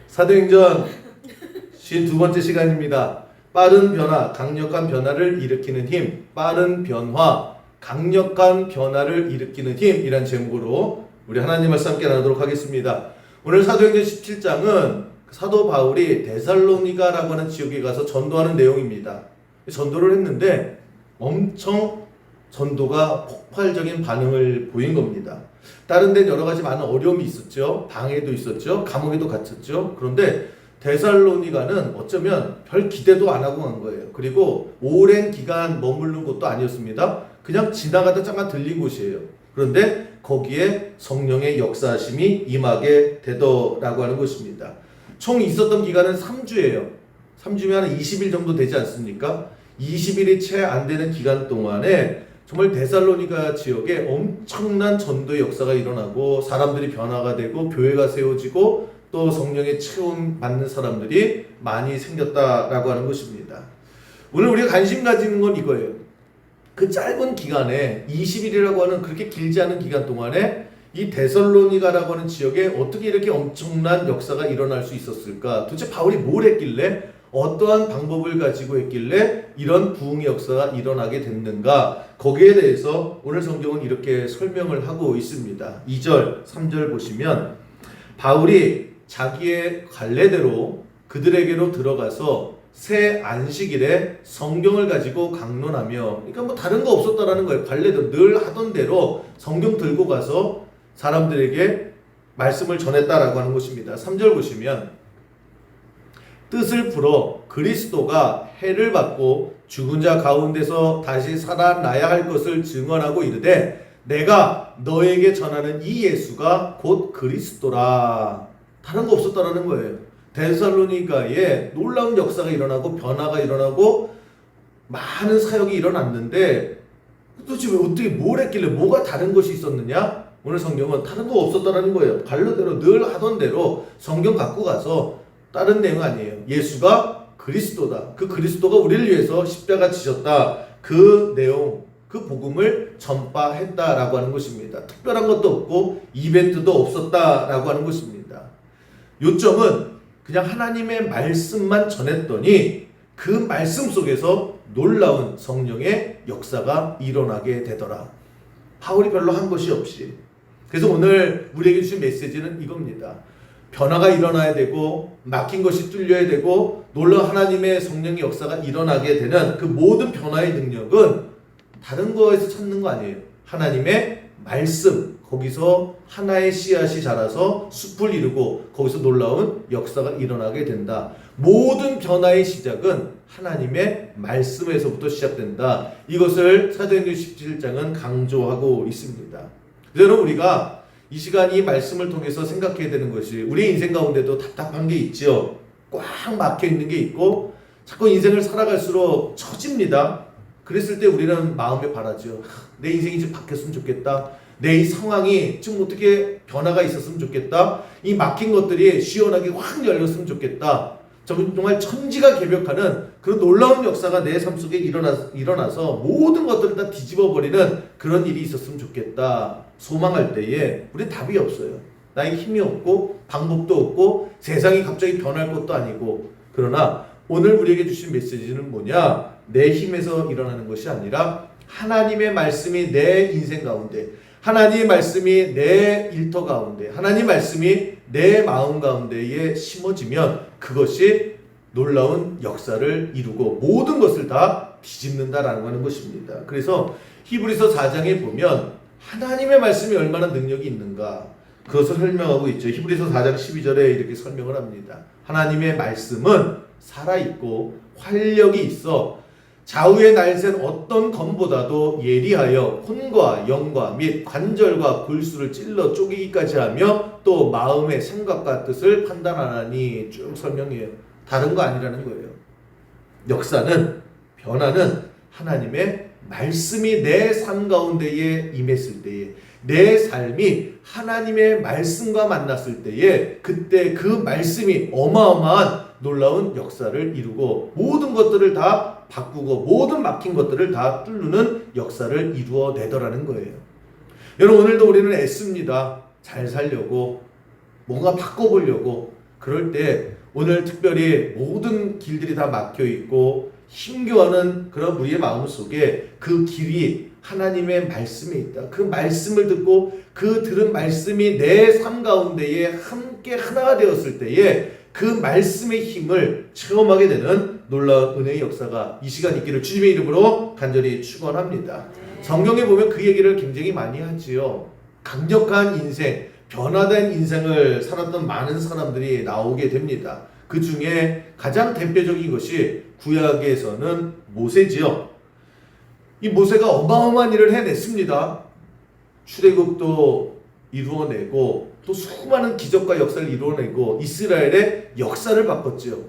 사도행전 52번째 시간입니다. 빠른 변화, 강력한 변화를 일으키는 힘, 빠른 변화, 강력한 변화를 일으키는 힘이란 제목으로 우리 하나님 말씀 함께 나누도록 하겠습니다. 오늘 사도행전 17장은 사도 바울이 데살로니가라고 하는 지역에 가서 전도하는 내용입니다. 전도를 했는데 엄청 전도가 폭발적인 반응을 보인 겁니다. 다른 데는 여러 가지 많은 어려움이 있었죠. 방해도 있었죠. 감옥에도 갇혔죠. 그런데 데살로니가는 어쩌면 별 기대도 안 하고 간 거예요. 그리고 오랜 기간 머무른 곳도 아니었습니다. 그냥 지나가다 잠깐 들린 곳이에요. 그런데 거기에 성령의 역사하심이 임하게 되더라고 하는 것입니다. 총 있었던 기간은 3주예요. 3주면 한 20일 정도 되지 않습니까? 20일이 채 안 되는 기간 동안에 정말 데살로니가 지역에 엄청난 전도의 역사가 일어나고 사람들이 변화가 되고 교회가 세워지고 또 성령의 체험 받는 사람들이 많이 생겼다라고 하는 것입니다. 오늘 우리가 관심 가지는 건 이거예요. 그 짧은 기간에 20일이라고 하는 그렇게 길지 않은 기간 동안에 이 데살로니가라고 하는 지역에 어떻게 이렇게 엄청난 역사가 일어날 수 있었을까? 도대체 바울이 뭘 했길래 어떠한 방법을 가지고 했길래 이런 부흥의 역사가 일어나게 됐는가? 거기에 대해서 오늘 성경은 이렇게 설명을 하고 있습니다. 2절, 3절 보시면 바울이 자기의 관례대로 그들에게로 들어가서 새 안식일에 성경을 가지고 강론하며, 그러니까 뭐 다른 거 없었다라는 거예요. 관례대로 늘 하던 대로 성경 들고 가서 사람들에게 말씀을 전했다라고 하는 것입니다. 3절 보시면 뜻을 풀어 그리스도가 해를 받고 죽은 자 가운데서 다시 살아나야 할 것을 증언하고 이르되 내가 너에게 전하는 이 예수가 곧 그리스도라. 다른 거 없었다라는 거예요. 데살로니가에 놀라운 역사가 일어나고 변화가 일어나고 많은 사역이 일어났는데 도대체 왜 어떻게 뭘 했길래 뭐가 다른 것이 있었느냐? 오늘 성경은 다른 거 없었다라는 거예요. 관례대로 늘 하던 대로 성경 갖고 가서 다른 내용 아니에요. 예수가 그리스도다. 그 그리스도가 우리를 위해서 십자가 지셨다. 그 내용, 그 복음을 전파했다라고 하는 것입니다. 특별한 것도 없고 이벤트도 없었다라고 하는 것입니다. 요점은 그냥 하나님의 말씀만 전했더니 그 말씀 속에서 놀라운 성령의 역사가 일어나게 되더라. 바울이 별로 한 것이 없이. 그래서 오늘 우리에게 주신 메시지는 이겁니다. 변화가 일어나야 되고 막힌 것이 뚫려야 되고 놀라운 하나님의 성령의 역사가 일어나게 되는 그 모든 변화의 능력은 다른 거에서 찾는 거 아니에요. 하나님의 말씀, 거기서 하나의 씨앗이 자라서 숲을 이루고 거기서 놀라운 역사가 일어나게 된다. 모든 변화의 시작은 하나님의 말씀에서부터 시작된다. 이것을 사도행전 17장은 강조하고 있습니다. 그래서 우리가 이 시간 이 말씀을 통해서 생각해야 되는 것이 우리 인생 가운데도 답답한 게 있죠. 꽉 막혀 있는 게 있고 자꾸 인생을 살아갈수록 처집니다. 그랬을 때 우리는 마음에 바라죠. 내 인생이 좀 바뀌었으면 좋겠다. 내 이 상황이 좀 어떻게 변화가 있었으면 좋겠다. 이 막힌 것들이 시원하게 확 열렸으면 좋겠다. 정말 천지가 개벽하는 그런 놀라운 역사가 내 삶 속에 일어나서 모든 것들을 다 뒤집어 버리는 그런 일이 있었으면 좋겠다. 소망할 때에 우리 답이 없어요. 나의 힘이 없고 방법도 없고 세상이 갑자기 변할 것도 아니고. 그러나 오늘 우리에게 주신 메시지는 뭐냐? 내 힘에서 일어나는 것이 아니라 하나님의 말씀이 내 인생 가운데, 하나님의 말씀이 내 일터 가운데, 하나님의 말씀이 내 마음 가운데에 심어지면 그것이 놀라운 역사를 이루고 모든 것을 다 뒤집는다라는 하는 것입니다. 그래서 히브리서 4장에 보면 하나님의 말씀이 얼마나 능력이 있는가 그것을 설명하고 있죠. 히브리서 4장 12절에 이렇게 설명을 합니다. 하나님의 말씀은 살아있고 활력이 있어 좌우의 날샌 어떤 검보다도 예리하여 혼과 영과 및 관절과 골수를 찔러 쪼개기까지 하며 또 마음의 생각과 뜻을 판단하나니 쭉 설명해요. 다른 거 아니라는 거예요. 역사는, 변화는 하나님의 말씀이 내 삶 가운데에 임했을 때에, 내 삶이 하나님의 말씀과 만났을 때에 그때 그 말씀이 어마어마한 놀라운 역사를 이루고 모든 것들을 다 바꾸고 모든 막힌 것들을 다 뚫는 역사를 이루어내더라는 거예요. 여러분, 오늘도 우리는 애씁니다. 잘 살려고, 뭔가 바꿔보려고. 그럴 때 오늘 특별히 모든 길들이 다 막혀 있고 힘겨워하는 그런 우리의 마음 속에 그 길이 하나님의 말씀에 있다. 그 말씀을 듣고 그 들은 말씀이 내 삶 가운데에 함께 하나가 되었을 때에 그 말씀의 힘을 체험하게 되는 놀라운 은혜의 역사가 이 시간 있기를 주님의 이름으로 간절히 축원합니다. 성경에 보면 그 얘기를 굉장히 많이 하지요. 강력한 인생, 변화된 인생을 살았던 많은 사람들이 나오게 됩니다. 그 중에 가장 대표적인 것이 구약에서는 모세지요. 이 모세가 어마어마한 일을 해냈습니다. 출애굽도 이루어내고 또 수많은 기적과 역사를 이루어내고 이스라엘의 역사를 바꿨죠.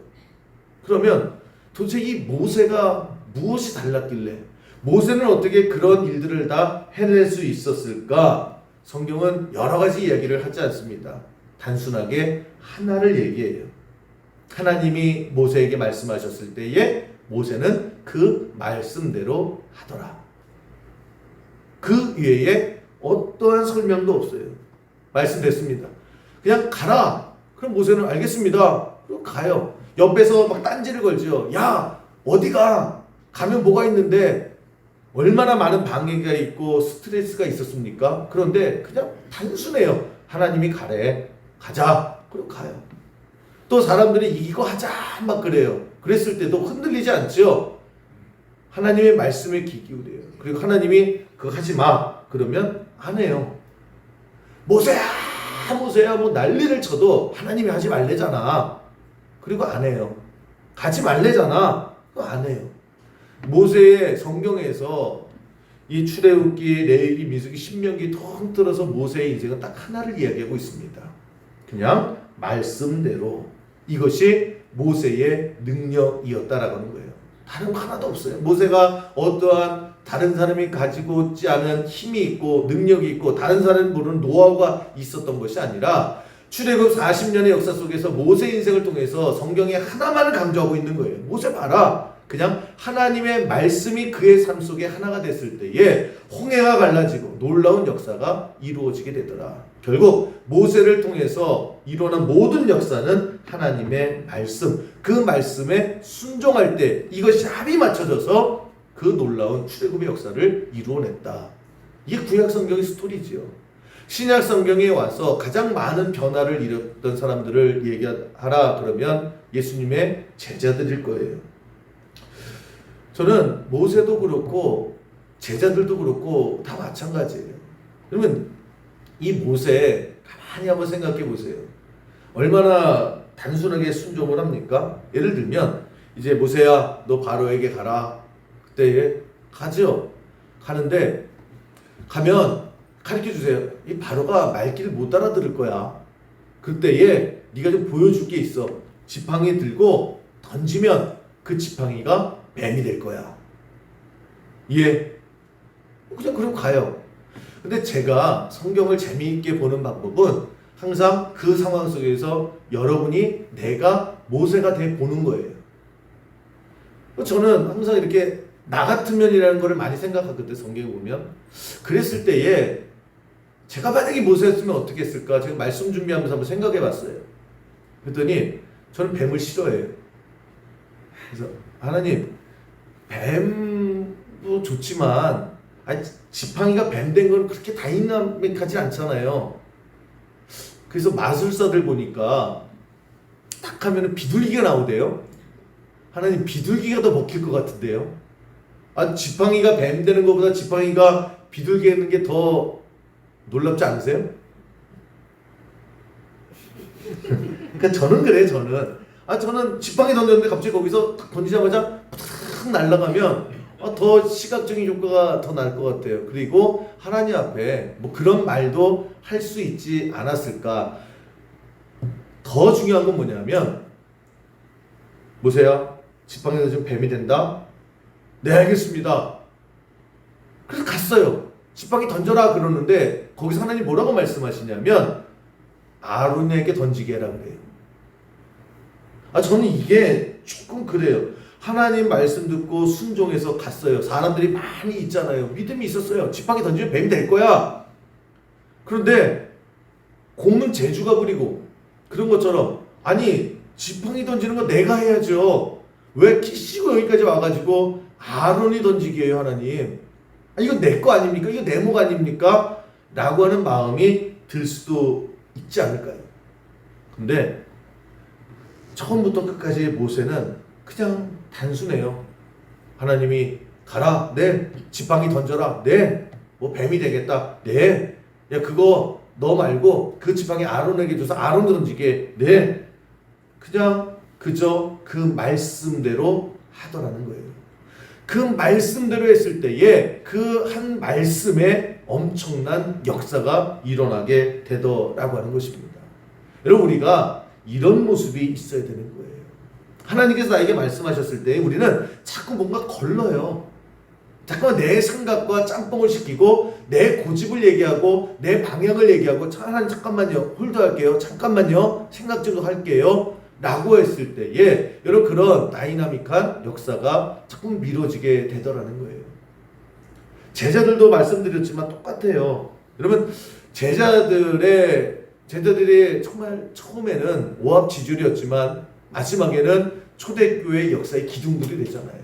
그러면 도대체 이 모세가 무엇이 달랐길래 모세는 어떻게 그런 일들을 다 해낼 수 있었을까? 성경은 여러 가지 이야기를 하지 않습니다. 단순하게 하나를 얘기해요. 하나님이 모세에게 말씀하셨을 때에 모세는 그 말씀대로 하더라. 그 외에 어떠한 설명도 없어요. 말씀됐습니다. 그냥 가라. 그럼 모세는 알겠습니다. 그럼 가요. 옆에서 막 딴지를 걸죠. 야, 어디가? 가면 뭐가 있는데 얼마나 많은 방해가 있고 스트레스가 있었습니까? 그런데 그냥 단순해요. 하나님이 가래. 가자. 그럼 가요. 또 사람들이 이거 하자 막 그래요. 그랬을 때도 흔들리지 않죠. 하나님의 말씀에 귀 기울여요. 그리고 하나님이 그거 하지 마. 그러면 안 해요. 모세야 모세야 뭐 난리를 쳐도 하나님이 하지 말래잖아. 그리고 안 해요. 가지 말래잖아. 그거 안 해요. 모세의 성경에서 이 출애굽기, 레위기, 민수기, 신명기 통틀어서 모세의 인생은 딱 하나를 이야기하고 있습니다. 그냥 말씀대로 이것이 모세의 능력이었다라고 하는 거예요. 다른 거 하나도 없어요. 모세가 어떠한 다른 사람이 가지고 있지 않은 힘이 있고 능력이 있고 다른 사람이 모르는 노하우가 있었던 것이 아니라 출애굽 40년의 역사 속에서 모세 인생을 통해서 성경에 하나만을 강조하고 있는 거예요. 모세 봐라. 그냥 하나님의 말씀이 그의 삶 속에 하나가 됐을 때에 홍해가 갈라지고 놀라운 역사가 이루어지게 되더라. 결국 모세를 통해서 일어난 모든 역사는 하나님의 말씀, 그 말씀에 순종할 때 이것이 합이 맞춰져서 그 놀라운 출애굽의 역사를 이루어냈다. 이게 구약 성경의 스토리지요. 신약 성경에 와서 가장 많은 변화를 이뤘던 사람들을 얘기하라 그러면 예수님의 제자들일 거예요. 저는 모세도 그렇고 제자들도 그렇고 다 마찬가지예요. 그러면 이 모세 가만히 한번 생각해 보세요. 얼마나 단순하게 순종을 합니까? 예를 들면 이제 모세야 너 바로에게 가라. 그때 가죠. 가는데 가면 가르쳐 주세요. 이 바로가 말귀를 못 알아들을 거야. 그때에 네가 좀 보여줄 게 있어. 지팡이 들고 던지면 그 지팡이가 뱀이 될 거야. 예. 그냥 그럼 가요. 근데 제가 성경을 재미있게 보는 방법은 항상 그 상황 속에서 여러분이 내가 모세가 돼 보는 거예요. 저는 항상 이렇게 나 같으면이라는 걸 많이 생각하거든요. 성경에 보면. 그랬을 때에 제가 만약에 모세였으면 어떻게 했을까? 제가 말씀 준비하면서 한번 생각해 봤어요. 그랬더니 저는 뱀을 싫어해요. 그래서 하나님 뱀도 좋지만 아니, 지팡이가 뱀 된 건 그렇게 다이나믹하지 않잖아요. 그래서 마술사들 보니까 딱 하면은 비둘기가 나오대요. 하나님 비둘기가 더 먹힐 것 같은데요. 아, 지팡이가 뱀 되는 것보다 지팡이가 비둘기 되는 게 더 놀랍지 않으세요? 그러니까 저는 그래요. 저는 지팡이 던졌는데 갑자기 거기서 딱 던지자마자 탁 날아가면 더 시각적인 효과가 더 날 것 같아요. 그리고 하나님 앞에 뭐 그런 말도 할 수 있지 않았을까. 더 중요한 건 뭐냐면 모세야 지팡이 던지면 뱀이 된다? 네 알겠습니다. 그래서 갔어요. 지팡이 던져라 그러는데 거기서 하나님 뭐라고 말씀하시냐면 아론에게 던지게 해라 그래요. 저는 이게 조금 그래요. 하나님 말씀 듣고 순종해서 갔어요. 사람들이 많이 있잖아요. 믿음이 있었어요. 지팡이 던지면 뱀이 될 거야. 그런데 공은 제주가 부리고 그런 것처럼 아니 지팡이 던지는 거 내가 해야죠. 왜 키시고 여기까지 와가지고 아론이 던지게 해요 하나님. 이거 내 거 아닙니까? 이거 내 목 아닙니까? 라고 하는 마음이 들 수도 있지 않을까요? 근데 처음부터 끝까지 모세는 그냥 단순해요. 하나님이 가라. 네. 지팡이 던져라. 네. 뭐 뱀이 되겠다. 네. 야 그거 너 말고 그 지팡이 아론에게 줘서 아론 던지게. 네. 그냥 그저 그 말씀대로 하더라는 거예요. 그 말씀대로 했을 때에 그 한 말씀에 엄청난 역사가 일어나게 되더라고 하는 것입니다. 여러분 우리가 이런 모습이 있어야 되는 거예요. 하나님께서 나에게 말씀하셨을 때 우리는 자꾸 뭔가 걸러요. 잠깐만 내 생각과 짬뽕을 시키고 내 고집을 얘기하고 내 방향을 얘기하고 하나님 잠깐만요. 홀드할게요. 잠깐만요. 생각 좀 할게요. 라고 했을 때에 여러분 그런 다이나믹한 역사가 자꾸 미뤄지게 되더라는 거예요. 제자들도 말씀드렸지만 똑같아요. 여러분 제자들이 정말 처음에는 오합지졸이었지만 마지막에는 초대교회의 역사의 기둥들이 되잖아요.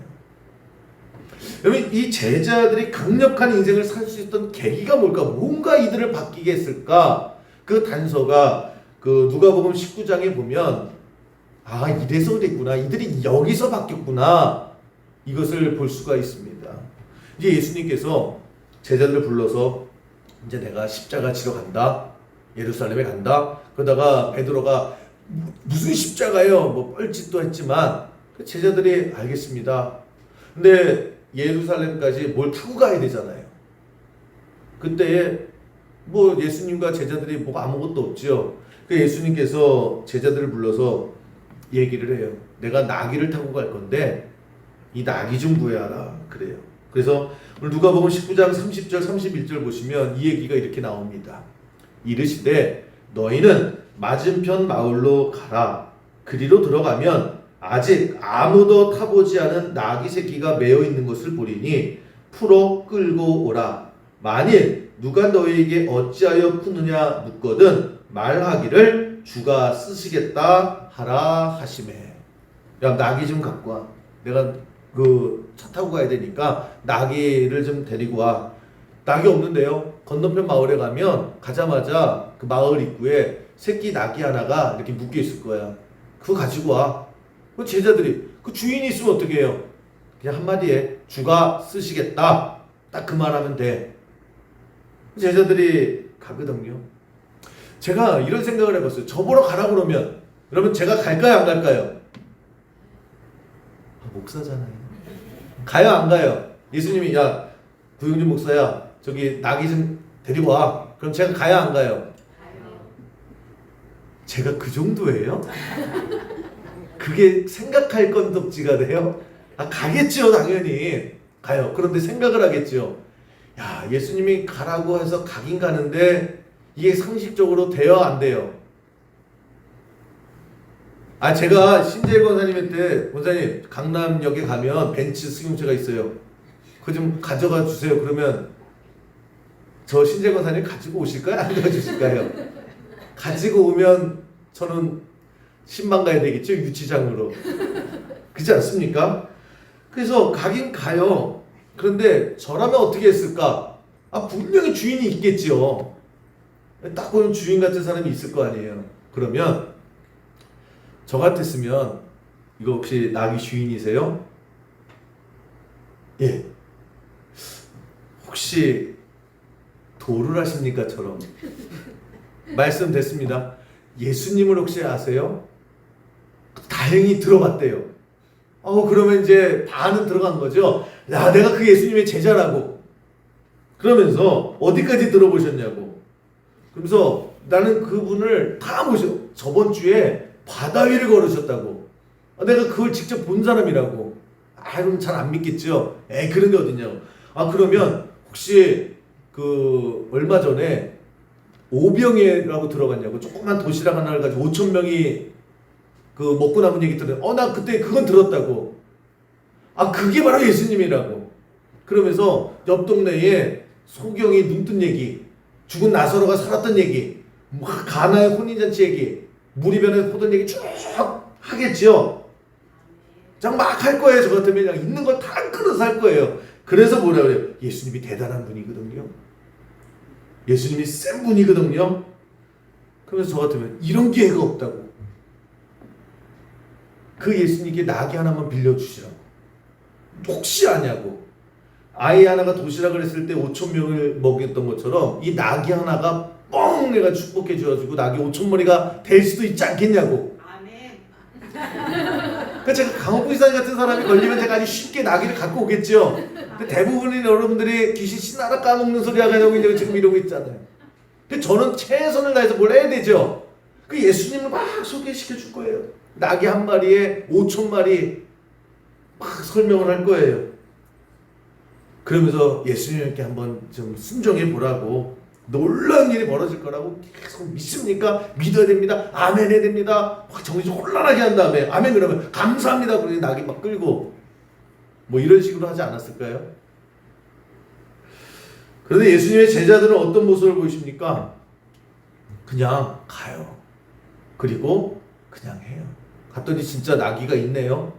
여러분 이 제자들이 강력한 인생을 살 수 있던 계기가 뭘까? 뭔가 이들을 바뀌게 했을까? 그 단서가 그 누가복음 19장에 보면 아 이래서 그랬구나. 이들이 여기서 바뀌었구나. 이것을 볼 수가 있습니다. 이제 예수님께서 제자들을 불러서 이제 내가 십자가 지러 간다. 예루살렘에 간다. 그러다가 베드로가 무슨 십자가요? 뭐 뻘짓도 했지만 제자들이 알겠습니다. 근데 예루살렘까지 뭘 타고 가야 되잖아요. 그때에 뭐 예수님과 제자들이 뭐 아무것도 없죠. 그 예수님께서 제자들을 불러서 얘기를 해요. 내가 나귀를 타고 갈 건데 이 나귀 좀 구해라 그래요. 그래서 오늘 누가복음 19장 30절 31절 보시면 이 얘기가 이렇게 나옵니다. 이르시되 너희는 맞은편 마을로 가라. 그리로 들어가면 아직 아무도 타보지 않은 나귀 새끼가 매어 있는 것을 보리니 풀어 끌고 오라. 만일 누가 너희에게 어찌하여 푸느냐 묻거든 말하기를 주가 쓰시겠다 하라 하시매. 야 나귀 좀 갖고 와. 내가 그 차 타고 가야 되니까 나귀를 좀 데리고 와. 나귀 없는데요. 건너편 마을에 가면 가자마자 그 마을 입구에 새끼 나귀 하나가 이렇게 묶여 있을 거야. 그거 가지고 와. 그 제자들이 그 주인이 있으면 어떻게 해요? 그냥 한마디에 주가 쓰시겠다. 딱 그 말하면 돼. 제자들이 가거든요. 제가 이런 생각을 해봤어요. 저 보러 가라 그러면 여러분 제가 갈까요 안 갈까요? 목사잖아요. 가요 안 가요? 예수님이 야 구용준 목사야 저기 나귀 좀 데리고 와. 그럼 제가 가요 안 가요? 제가 그 정도예요? 그게 생각할 건덕지가 돼요? 아 가겠죠 당연히 가요. 그런데 생각을 하겠죠. 야 예수님이 가라고 해서 가긴 가는데 이게 상식적으로 돼요 안 돼요? 아 제가 신재일 권사님한테 권사님 강남역에 가면 벤츠 승용차가 있어요. 그거 좀 가져가 주세요. 그러면 저 신재일 권사님 가지고 오실까요? 안 가져주실까요? 가지고 오면 저는 신방 가야 되겠죠 유치장으로. 그렇지 않습니까? 그래서 가긴 가요. 그런데 저라면 어떻게 했을까? 아 분명히 주인이 있겠지요. 딱 보면 주인 같은 사람이 있을 거 아니에요. 그러면 저 같았으면 이거 혹시 나귀 주인이세요? 예. 혹시 도를 하십니까?처럼 말씀됐습니다. 예수님을 혹시 아세요? 다행히 들어봤대요. 그러면 이제 반은 들어간 거죠. 야, 내가 그 예수님의 제자라고. 그러면서 어디까지 들어보셨냐고. 그러면서 나는 그분을 다 모셔. 저번 주에 바다 위를 걸으셨다고. 내가 그걸 직접 본 사람이라고. 그럼 잘 안 믿겠죠. 그런 게 어딨냐고. 그러면 혹시 그 얼마 전에 오병이라고 들어갔냐고. 조그만 도시락 하나를 가지고 5,000명이 그 먹고 남은 얘기 들었는데 나 그때 그건 들었다고. 그게 바로 예수님이라고. 그러면서 옆 동네에 소경이 눈 뜬 얘기, 죽은 나사로가 살았던 얘기, 가나의 혼인잔치 얘기 물이 변해서 포도원 얘기 쭉 하겠지요. 막 할 거예요. 저 같으면 그냥 있는 거 다 끌어서 할 거예요. 그래서 뭐라 그래요? 예수님이 대단한 분이거든요. 예수님이 센 분이거든요. 그러면서 저 같으면 이런 기회가 없다고. 그 예수님께 나귀 하나만 빌려주시라고. 혹시 아냐고. 아이 하나가 도시락을 했을 때 5,000명을 먹였던 것처럼 이 나귀 하나가 뻥 내가 축복해 주어가지고 나귀 5,000마리가 될 수도 있지 않겠냐고. 아멘. 그러니까 제가 강호부이사 같은 사람이 걸리면 제가 아주 쉽게 나귀를 갖고 오겠죠. 근데 대부분의 여러분들이 귀신 신나라 까먹는 소리 하려고 이제 지금 이러고 있잖아요. 근데 저는 최선을 다해서 뭘 해야 되죠. 그 예수님을 막 소개시켜 줄 거예요. 나귀 한 마리에 5,000마리 막 설명을 할 거예요. 그러면서 예수님께 한번 좀 순종해 보라고, 놀라운 일이 벌어질 거라고 계속 믿습니까? 믿어야 됩니다. 아멘 해야 됩니다. 확 정신 혼란하게 한 다음에 아멘 그러면 감사합니다. 그러니 나귀 막 끌고 뭐 이런 식으로 하지 않았을까요? 그런데 예수님의 제자들은 어떤 모습을 보이십니까? 그냥 가요. 그리고 그냥 해요. 갔더니 진짜 나귀가 있네요.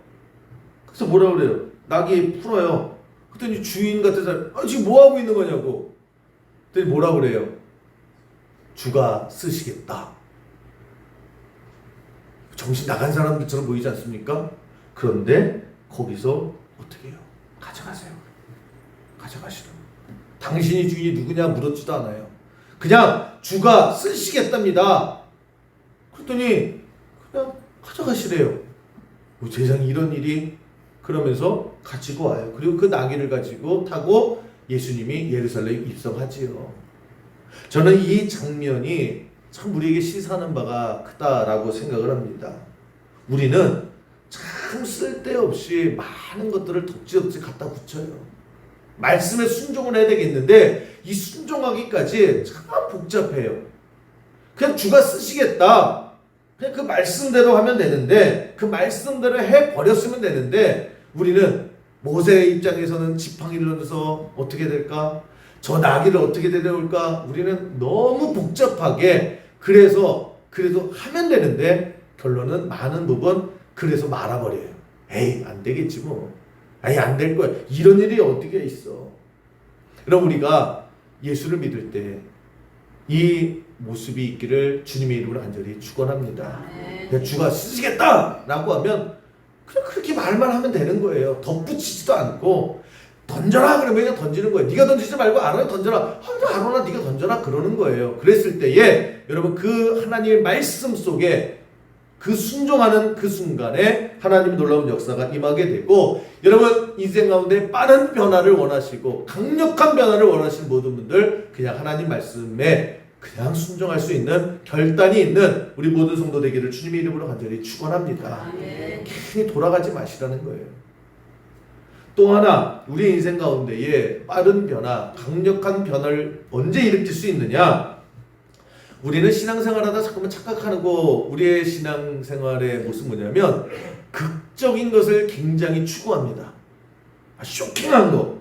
그래서 뭐라 그래요? 나귀 풀어요. 그랬더니 주인 같은 사람, 지금 뭐 하고 있는 거냐고. 그랬더니 뭐라 그래요? 주가 쓰시겠다. 정신 나간 사람들처럼 보이지 않습니까? 그런데 거기서 어떻게 해요? 가져가세요. 가져가시라고. 당신이 주인이 누구냐 물었지도 않아요. 그냥 주가 쓰시겠답니다. 그랬더니 그냥 가져가시래요. 세상에 이런 일이. 그러면서 가지고 와요. 그리고 그 나귀를 가지고 타고 예수님이 예루살렘에 입성하지요. 저는 이 장면이 참 우리에게 시사하는 바가 크다라고 생각을 합니다. 우리는 참 쓸데없이 많은 것들을 덕지덕지 갖다 붙여요. 말씀에 순종을 해야 되겠는데 이 순종하기까지 참 복잡해요. 그냥 주가 쓰시겠다. 그냥 그 말씀대로 하면 되는데, 그 말씀대로 해버렸으면 되는데, 우리는 모세의 입장에서는 지팡이를 넣어서 어떻게 될까? 저 나귀를 어떻게 데려올까? 우리는 너무 복잡하게 그래도 하면 되는데 결론은 많은 부분 그래서 말아버려요. 에이 안 되겠지 뭐. 에이 안 될 거야. 이런 일이 어떻게 있어. 그럼 우리가 예수를 믿을 때 이 모습이 있기를 주님의 이름으로 간절히 축원합니다. 주가 쓰시겠다라고 하면 그냥 그렇게 말만 하면 되는 거예요. 덧붙이지도 않고 던져라 그러면 그냥 던지는 거예요. 네가 던지지 말고 아론아 던져라. 아론아 네가 던져라 그러는 거예요. 그랬을 때에 여러분 그 하나님의 말씀 속에 그 순종하는 그 순간에 하나님의 놀라운 역사가 임하게 되고, 여러분 인생 가운데 빠른 변화를 원하시고 강력한 변화를 원하시는 모든 분들 그냥 하나님 말씀에 그냥 순종할 수 있는 결단이 있는 우리 모든 성도 되기를 주님의 이름으로 간절히 축원합니다. 괜히 돌아가지 마시라는 거예요. 또 하나 우리 인생 가운데에 빠른 변화, 강력한 변화를 언제 일으킬 수 있느냐? 우리는 신앙생활하다 잠깐만 착각하고 우리의 신앙생활의 모습은 뭐냐면 극적인 것을 굉장히 추구합니다. 쇼킹한 거.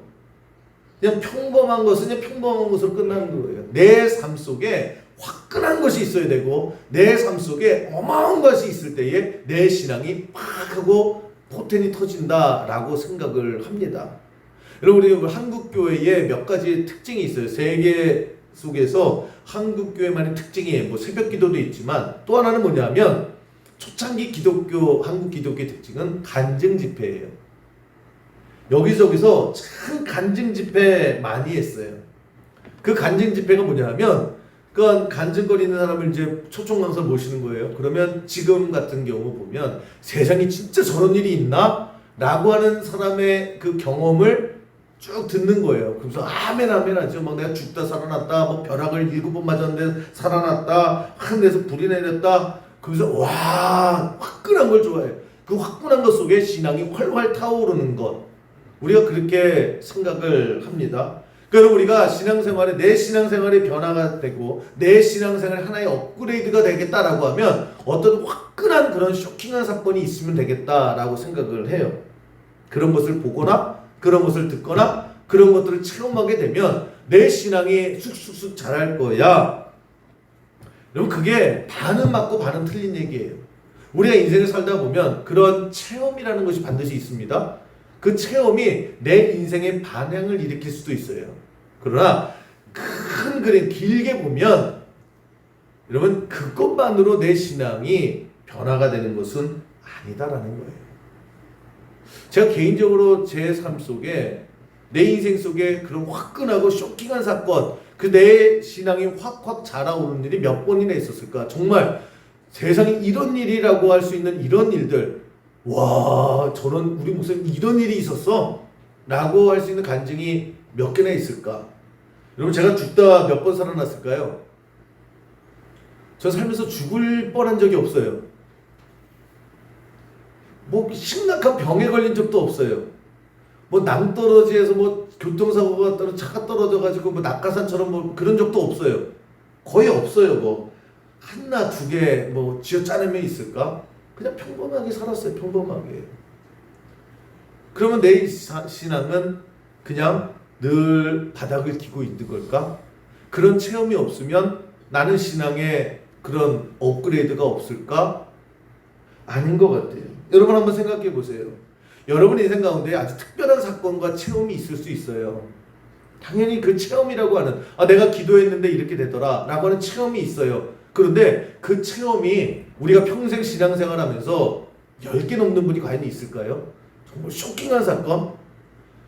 그냥 평범한 것은 그냥 평범한 것으로 끝나는 거예요. 내 삶 속에 화끈한 것이 있어야 되고 내 삶 속에 어마어마한 것이 있을 때에 내 신앙이 팍 하고 포텐이 터진다라고 생각을 합니다. 여러분 우리 한국교회에 몇 가지 특징이 있어요. 세계 속에서 한국교회만의 특징이 뭐 새벽기도도 있지만 또 하나는 뭐냐면 초창기 기독교 한국 기독교의 특징은 간증집회예요. 여기저기서 참 간증집회 많이 했어요. 그 간증집회가 뭐냐면 그 간증거리는 사람을 이제 초청 강사 모시는 거예요. 그러면 지금 같은 경우 보면 세상에 진짜 저런 일이 있나? 라고 하는 사람의 그 경험을 쭉 듣는 거예요. 그래서 아멘 아멘 하죠. 막 내가 죽다 살아났다, 뭐 벼락을 7번 맞았는데 살아났다, 하늘에서 불이 내렸다. 그래서 와 화끈한 걸 좋아해요. 그 화끈한 것 속에 신앙이 활활 타오르는 것, 우리가 그렇게 생각을 합니다. 그러니까 우리가 신앙생활에 내 신앙생활이 변화가 되고 내 신앙생활이 하나의 업그레이드가 되겠다라고 하면 어떤 화끈한 그런 쇼킹한 사건이 있으면 되겠다라고 생각을 해요. 그런 것을 보거나 그런 것을 듣거나 그런 것들을 체험하게 되면 내 신앙이 쑥쑥쑥 자랄 거야. 여러분 그게 반은 맞고 반은 틀린 얘기예요. 우리가 인생을 살다 보면 그런 체험이라는 것이 반드시 있습니다. 그 체험이 내 인생의 반향을 일으킬 수도 있어요. 그러나 큰 그림 길게 보면 여러분 그것만으로 내 신앙이 변화가 되는 것은 아니다라는 거예요. 제가 개인적으로 제 삶 속에 내 인생 속에 그런 화끈하고 쇼킹한 사건, 그 내 신앙이 확확 자라오는 일이 몇 번이나 있었을까? 정말 세상에 이런 일이라고 할 수 있는 이런 일들, 와, 저는 우리 목사님 이런 일이 있었어? 라고 할 수 있는 간증이 몇 개나 있을까? 여러분 제가 죽다 몇 번 살아났을까요? 저 살면서 죽을 뻔한 적이 없어요. 뭐 심각한 병에 걸린 적도 없어요. 뭐 낭떠러지에서 뭐 교통사고가 떨어 차가 떨어져 가지고 뭐 낙하산처럼 뭐 그런 적도 없어요. 거의 없어요. 뭐 하나 두 개 뭐 쥐어짜내면 있을까? 그냥 평범하게 살았어요. 평범하게. 그러면 내 신앙은 그냥 늘 바닥을 기고 있는 걸까? 그런 체험이 없으면 나는 신앙에 그런 업그레이드가 없을까? 아닌 것 같아요. 여러분 한번 생각해 보세요. 여러분 인생 가운데 아주 특별한 사건과 체험이 있을 수 있어요. 당연히 그 체험이라고 하는 내가 기도했는데 이렇게 되더라 라고 하는 체험이 있어요. 그런데 그 체험이 우리가 평생 신앙생활 하면서 10개 넘는 분이 과연 있을까요? 정말 쇼킹한 사건?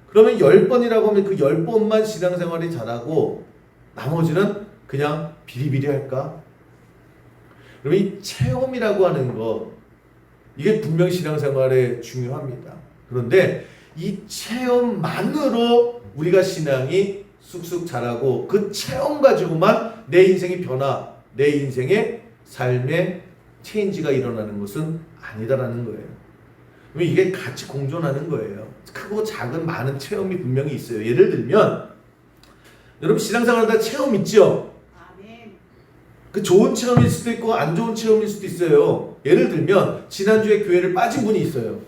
그러면 10번이라고 하면 그 10번만 신앙생활이 잘하고 나머지는 그냥 비리비리할까? 그러면 이 체험이라고 하는 거 이게 분명 신앙생활에 중요합니다. 그런데 이 체험만으로 우리가 신앙이 쑥쑥 자라고 그 체험 가지고만 내 인생의 변화, 내 인생의 삶의 체인지가 일어나는 것은 아니다라는 거예요. 이게 같이 공존하는 거예요. 크고 작은 많은 체험이 분명히 있어요. 예를 들면 여러분 신앙생활하다 체험 있죠? 그 좋은 체험일 수도 있고 안 좋은 체험일 수도 있어요. 예를 들면 지난주에 교회를 빠진 분이 있어요.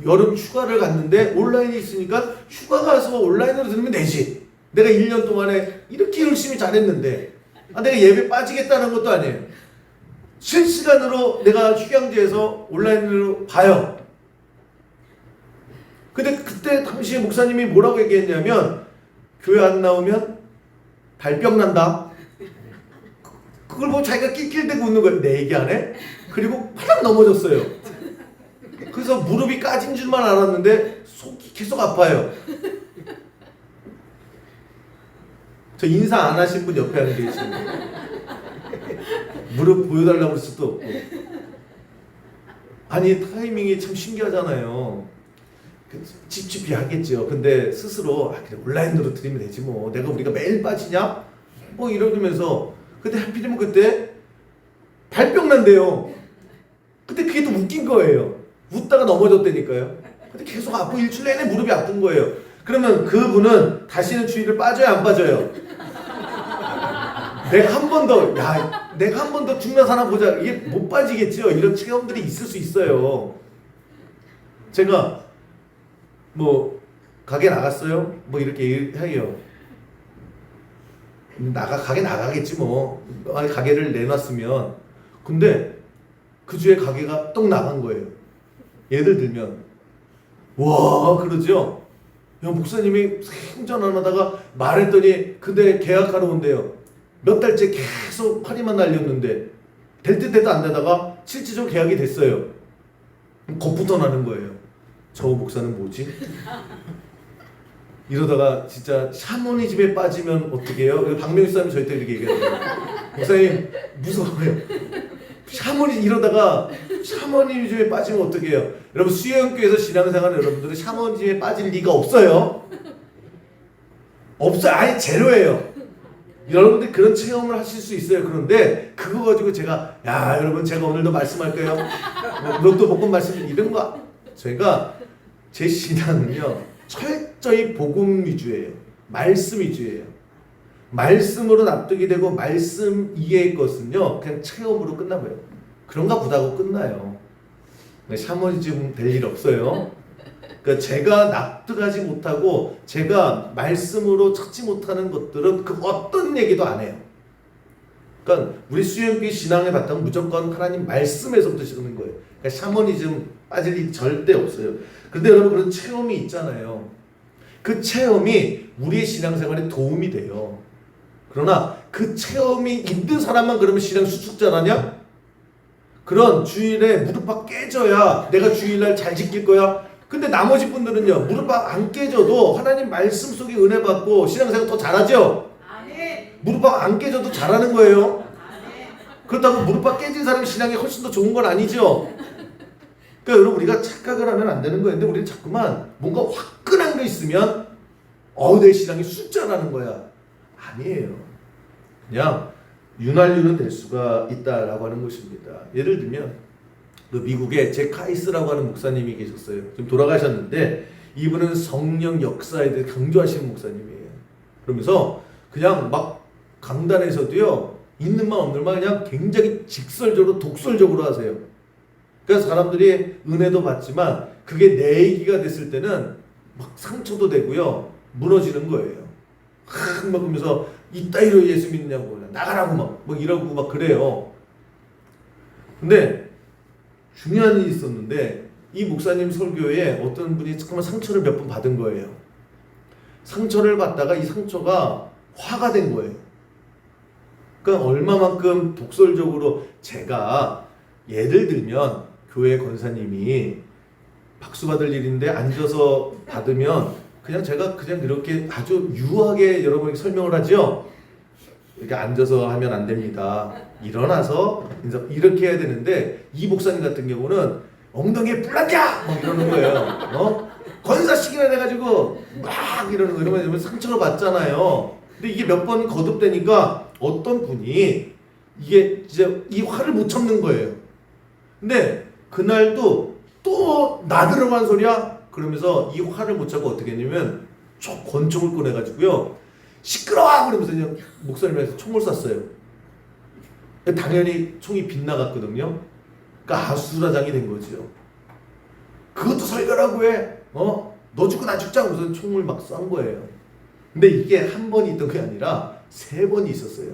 여름 휴가를 갔는데 온라인이 있으니까 휴가 가서 온라인으로 들으면 되지. 내가 1년 동안에 이렇게 열심히 잘했는데 내가 예배 빠지겠다는 것도 아니에요. 실시간으로 내가 휴양지에서 온라인으로 봐요. 근데 그때 당시에 목사님이 뭐라고 얘기했냐면 교회 안 나오면 발병 난다. 그걸 보고 자기가 낄낄대고 웃는 거예요. 내 얘기 안 해? 그리고 파닥 넘어졌어요. 그래서 무릎이 까진 줄만 알았는데 속이 계속 아파요. 저 인사 안 하신 분 옆에 앉아 계시는데 무릎 보여달라고 할 수도 없고. 아니 타이밍이 참 신기하잖아요. 찝찝이 하겠죠. 근데 스스로 그래 온라인으로 드리면 되지 뭐. 내가 우리가 매일 빠지냐? 뭐 이러면서 근데 하필이면 그때 발병 난대요. 근데 그게 또 웃긴 거예요. 웃다가 넘어졌다니까요. 근데 계속 아프고 일주일 내내 무릎이 아픈 거예요. 그러면 그분은 다시는 주일을 빠져요, 안 빠져요? 내가 한 번 더, 내가 한 번 더 죽나 사나 보자. 이게 못 빠지겠죠. 이런 체험들이 있을 수 있어요. 제가 뭐 가게 나갔어요? 뭐 이렇게 해요. 가게 나가겠지 뭐. 가게를 내놨으면. 근데 그 주에 가게가 떡 나간 거예요. 예를 들면 와 그러죠. 야 목사님이 생전 안 하다가 말했더니 근데 계약하러 온대요. 몇 달째 계속 파리만 날렸는데 될 듯 돼도 안 되다가 실질적으로 계약이 됐어요. 겁부터 나는 거예요. 저 목사는 뭐지? 이러다가 진짜 샤머니즘에 빠지면 어떻게 해요? 박명수 사람이 저희 때 이렇게 얘기하잖아요. 목사님 무서워요. 이러다가 샤머니즘에 빠지면 어떻게 해요? 여러분 수영교에서 신앙생활 여러분들은 샤머니즘에 빠질 리가 없어요. 없어요. 아예 제로예요. 여러분들 그런 체험을 하실 수 있어요. 그런데 그거 가지고 제가 여러분 제가 오늘도 말씀할게요. 로또 복권 말씀 이런 거 제가 제 신앙은요 철저히 복음 위주예요. 말씀 위주예요. 말씀으로 납득이 되고 말씀 이해의 것은요 그냥 체험으로 끝나고요. 그런가 보다고 끝나요. 샤머니즘 될 일 없어요. 그러니까 제가 납득하지 못하고 제가 말씀으로 찾지 못하는 것들은 그 어떤 얘기도 안 해요. 그러니까 우리 수영비 신앙의 바탕은 무조건 하나님 말씀에서부터 시작하는 거예요. 그러니까 샤머니즘 빠질 일이 절대 없어요. 그런데 여러분 그런 체험이 있잖아요. 그 체험이 우리의 신앙생활에 도움이 돼요. 그러나 그 체험이 있는 사람만 그러면 신앙 수축자라냐? 그런 주일에 무릎팍 깨져야 내가 주일날 잘 지킬 거야? 근데 나머지 분들은요, 무릎팍 안 깨져도 하나님 말씀 속에 은혜 받고 신앙생활 더 잘하죠? 무릎팍 안 깨져도 잘하는 거예요. 그렇다고 무릎팍 깨진 사람이 신앙이 훨씬 더 좋은 건 아니죠? 그러니까 여러분 우리가 착각을 하면 안 되는 거예요. 근데 우리는 자꾸만 뭔가 화끈한 게 있으면 내 신앙이 숫자라는 거야. 아니에요. 그냥 윤활유는 될 수가 있다라고 하는 것입니다. 예를 들면 그 미국에 제 카이스라고 하는 목사님이 계셨어요. 지금 돌아가셨는데 이분은 성령 역사에 대해 강조하시는 목사님이에요. 그러면서 그냥 막 강단에서도요, 있는 말 없는 말 그냥 굉장히 직설적으로 독설적으로 하세요. 그래서 사람들이 은혜도 받지만 그게 내 얘기가 됐을 때는 막 상처도 되고요, 무너지는 거예요. 막 그러면서 이따위로 예수 믿느냐고 나가라고 막 이러고 막 그래요. 근데 중요한 일이 있었는데 이 목사님 설교에 어떤 분이 잠깐만 상처를 몇 번 받은 거예요. 상처를 받다가 이 상처가 화가 된 거예요. 그러니까 얼마만큼 독설적으로, 제가 예를 들면 교회 권사님이 박수 받을 일인데 앉아서 받으면 제가 이렇게 아주 유하게 여러분에게 설명을 하죠. 이렇게 앉아서 하면 안 됩니다. 일어나서 이렇게 해야 되는데 이 목사님 같은 경우는 엉덩이에 뿔난다! 막 이러는 거예요. 권사식이나 돼가지고 막 이러는 거예요. 이러면 상처를 받잖아요. 근데 이게 몇 번 거듭되니까 어떤 분이 이게 진짜 이 화를 못 참는 거예요. 근데 그날도 또 나들어간 소리야? 그러면서 이 화를 못 참고 어떻게 했냐면 권총을 꺼내가지고요, 시끄러워! 그러면서 그냥 목사님한테 총을 쐈어요. 당연히 총이 빗나갔거든요. 그러니까 아수라장이 된 거죠. 그것도 설교라고 해? 너 죽고 나 죽자! 무슨 총을 막 쏜 거예요. 근데 이게 한 번이 있던 게 아니라 3번이 있었어요.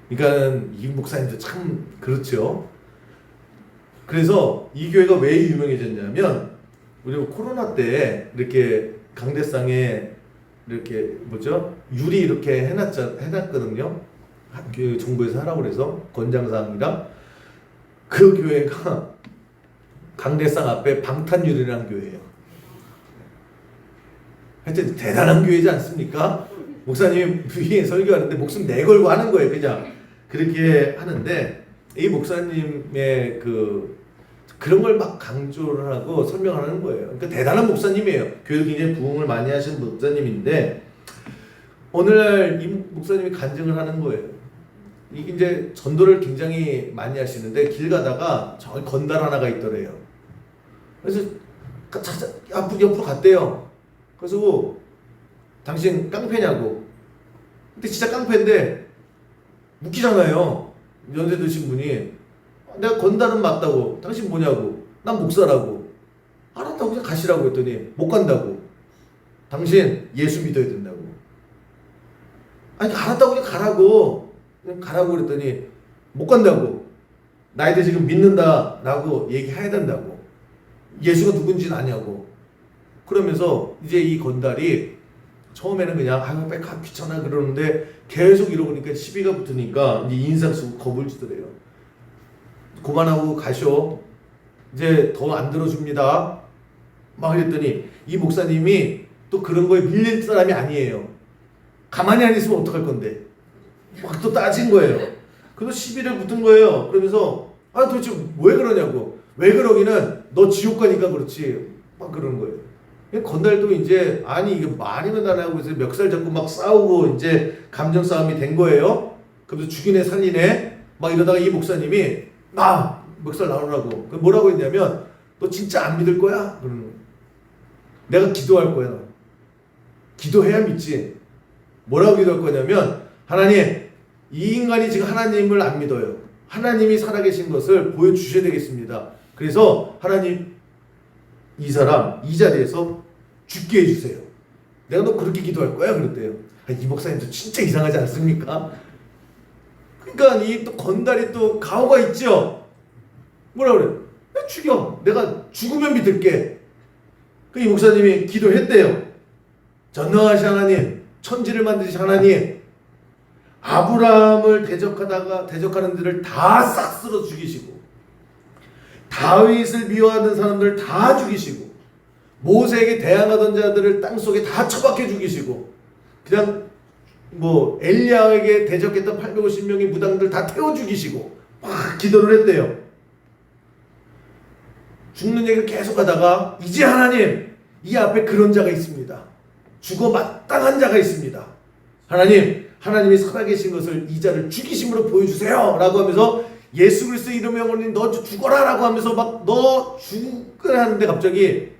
그러니까 이 목사님도 참 그렇죠. 그래서 이 교회가 왜 유명해졌냐면, 우리 코로나 때 이렇게 강대상에 이렇게 유리 이렇게 해놨거든요. 그 정부에서 하라고 그래서 권장사항이라. 그 교회가 강대상 앞에 방탄유리라는 교회예요. 하여튼 대단한 교회지 않습니까? 목사님이 위에 설교하는데 목숨 내걸고 하는 거예요. 그냥 그렇게 하는데 이 목사님의 그런 걸 막 강조를 하고 설명하는 거예요. 그러니까 대단한 목사님이에요. 교회도 굉장히 부흥을 많이 하시는 목사님인데 오늘날 이 목사님이 간증을 하는 거예요. 이게 이제 전도를 굉장히 많이 하시는데 길 가다가 저기 건달 하나가 있더래요. 그래서 옆으로 갔대요. 그래서 당신 깡패냐고. 근데 진짜 깡패인데 웃기잖아요. 연세 드신 분이 내가 건달은 맞다고. 당신 뭐냐고. 난 목사라고. 알았다고 그냥 가시라고 했더니 못 간다고. 당신 예수 믿어야 된다고. 아니 알았다고 그냥 가라고. 그냥 가라고 그랬더니 못 간다고. 나이들 지금 믿는다라고 얘기해야 된다고. 예수가 누군지는 아냐고. 그러면서 이제 이 건달이 처음에는 그냥 빨리 가 귀찮아 그러는데 계속 이러니까 시비가 붙으니까 이제 인상 쓰고 겁을 주더래요. 그만하고 가쇼. 이제 더 안 들어줍니다. 막 이랬더니 이 목사님이 또 그런 거에 밀릴 사람이 아니에요. 가만히 안 있으면 어떡할 건데. 막 또 따진 거예요. 그래서 시비를 붙은 거예요. 그러면서 도대체 왜 그러냐고. 왜 그러기는 너 지옥 가니까 그렇지. 막 그러는 거예요. 건달도 이제 이게 말이면 안 하고 이제 멱살 잡고 막 싸우고 이제 감정 싸움이 된 거예요. 그래서 죽이네 살리네 막 이러다가 이 목사님이 멱살 나오라고. 뭐라고 했냐면 너 진짜 안 믿을 거야? 그러는 거예요. 내가 기도할 거야. 기도해야 믿지. 뭐라고 기도할 거냐면 하나님, 이 인간이 지금 하나님을 안 믿어요. 하나님이 살아계신 것을 보여주셔야 되겠습니다. 그래서 하나님, 이 사람 이 자리에서 죽게 해주세요. 내가 너 그렇게 기도할 거야? 그랬대요. 이 목사님도 진짜 이상하지 않습니까? 그러니까 이 또 건달이 또 가오가 있죠. 뭐라 그래? 죽여. 내가 죽으면 믿을게. 그 이 목사님이 기도했대요. 전능하신 하나님, 천지를 만드신 하나님, 아브라함을 대적하는 들을 다 싹 쓸어 죽이시고, 다윗을 미워하는 사람들을 다 죽이시고, 모세에게 대항하던 자들을 땅속에 다 처박혀 죽이시고, 그냥 뭐 엘리야에게 대적했던 850명의 무당들 다 태워 죽이시고 막 기도를 했대요. 죽는 얘기를 계속 하다가 이제 하나님, 이 앞에 그런 자가 있습니다. 죽어 마땅한 자가 있습니다. 하나님, 하나님이 살아계신 것을 이 자를 죽이심으로 보여주세요 라고 하면서 예수 그리스도 이름의 영혼이 너 죽어라 라고 하면서 막 너 죽으라 하는데 갑자기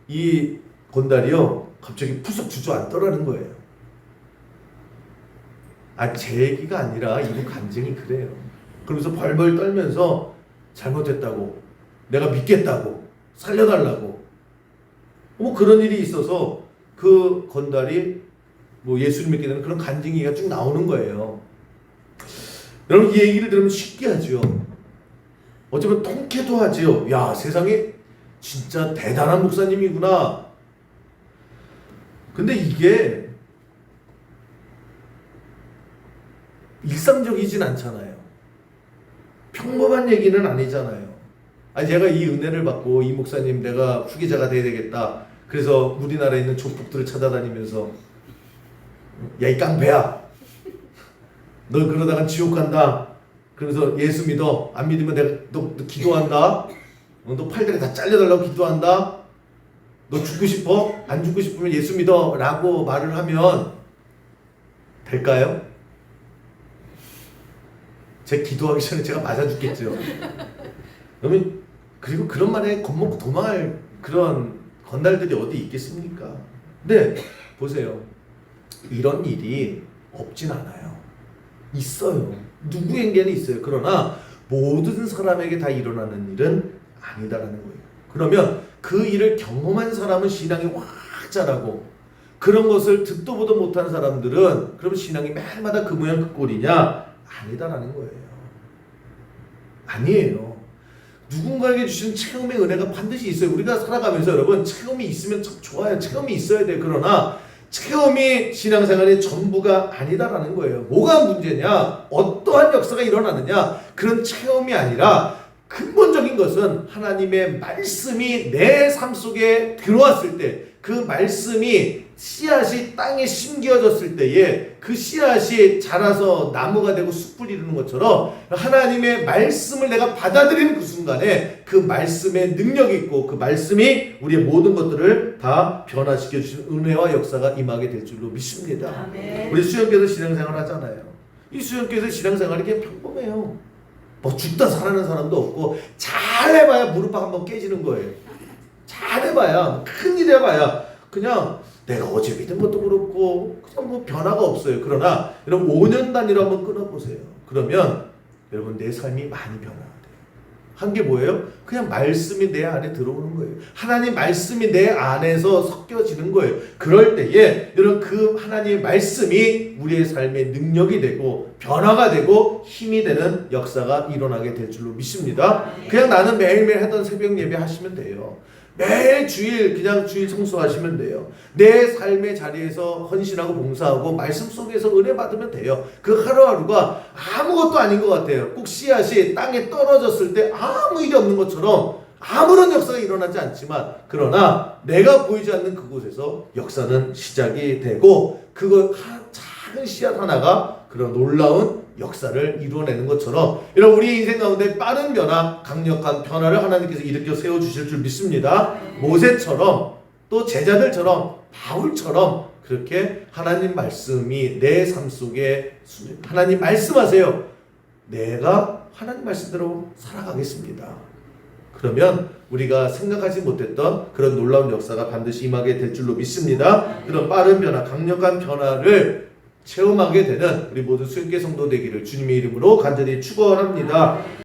이 건달이요 갑자기 푸석 주저앉더라는 거예요. 제 얘기가 아니라 이분 간증이 그래요. 그러면서 벌벌 떨면서 잘못했다고, 내가 믿겠다고, 살려달라고 뭐 그런 일이 있어서 그 건달이 뭐 예수를 믿게 되는 그런 간증이가 쭉 나오는 거예요. 여러분 이 얘기를 들으면 쉽게 하죠. 어쩌면 통쾌도 하지요. 야, 세상에 진짜 대단한 목사님이구나. 근데 이게 일상적이진 않잖아요. 평범한 얘기는 아니잖아요. 제가 이 은혜를 받고 이 목사님 내가 후계자가 돼야 되겠다. 그래서 우리나라에 있는 족복들을 찾아다니면서 야, 이 깡패야, 너 그러다가 지옥 간다. 그래서 예수 믿어. 안 믿으면 내가 너 기도한다. 너 팔다리 다 잘려달라고 기도한다. 너 죽고 싶어? 안 죽고 싶으면 예수 믿어 라고 말을 하면 될까요? 제 기도하기 전에 제가 맞아 죽겠죠. 그러면 그리고 그런 말에 겁먹고 도망할 그런 건달들이 어디 있겠습니까? 근데 보세요. 이런 일이 없진 않아요. 있어요. 누구에게는 있어요. 그러나 모든 사람에게 다 일어나는 일은 아니다라는 거예요. 그러면 그 일을 경험한 사람은 신앙이 확 자라고, 그런 것을 듣도 보도 못한 사람들은 그럼 신앙이 매일마다 그 모양 그 꼴이냐? 아니다라는 거예요. 아니에요. 누군가에게 주시는 체험의 은혜가 반드시 있어요. 우리가 살아가면서 여러분 체험이 있으면 참 좋아요. 체험이 있어야 돼요. 그러나 체험이 신앙생활의 전부가 아니다라는 거예요. 뭐가 문제냐? 어떠한 역사가 일어나느냐? 그런 체험이 아니라 근본적인 것은 하나님의 말씀이 내 삶 속에 들어왔을 때, 그 말씀이 씨앗이 땅에 심겨졌을 때에 그 씨앗이 자라서 나무가 되고 숲을 이루는 것처럼 하나님의 말씀을 내가 받아들이는 그 순간에 그 말씀의 능력이 있고 그 말씀이 우리의 모든 것들을 다 변화시켜 주시는 은혜와 역사가 임하게 될 줄로 믿습니다. 아멘. 우리 수영교에서 신앙생활 하잖아요. 이 수영교에서 신앙생활이 그냥 평범해요. 뭐 죽다 살아나는 사람도 없고, 잘해봐야 무릎팍 한번 깨지는 거예요. 잘해봐야, 큰일 해봐야 그냥 내가 어제 믿은 것도 그렇고 그냥 뭐 변화가 없어요. 그러나 여러분 5년 단위로 한번 끊어보세요. 그러면 여러분 내 삶이 많이 변화돼요. 한 게 뭐예요? 그냥 말씀이 내 안에 들어오는 거예요. 하나님 말씀이 내 안에서 섞여지는 거예요. 그럴 때에 여러분 그 하나님의 말씀이 우리의 삶의 능력이 되고 변화가 되고 힘이 되는 역사가 일어나게 될 줄로 믿습니다. 그냥 나는 매일매일 하던 새벽 예배 하시면 돼요. 매일 주일 그냥 주일 청소하시면 돼요. 내 삶의 자리에서 헌신하고 봉사하고 말씀 속에서 은혜 받으면 돼요. 그 하루하루가 아무것도 아닌 것 같아요. 꼭 씨앗이 땅에 떨어졌을 때 아무 일이 없는 것처럼 아무런 역사가 일어나지 않지만, 그러나 내가 보이지 않는 그곳에서 역사는 시작이 되고 그거 작은 씨앗 하나가 그런 놀라운 역사를 이루어내는 것처럼 여러분 우리 인생 가운데 빠른 변화, 강력한 변화를 하나님께서 일으켜 세워주실 줄 믿습니다. 모세처럼 또 제자들처럼 바울처럼 그렇게 하나님 말씀이 내 삶 속에 하나님 말씀하세요. 내가 하나님 말씀대로 살아가겠습니다. 그러면 우리가 생각하지 못했던 그런 놀라운 역사가 반드시 임하게 될 줄로 믿습니다. 그런 빠른 변화, 강력한 변화를 체험하게 되는 우리 모든 수용계 성도 되기를 주님의 이름으로 간절히 축원합니다.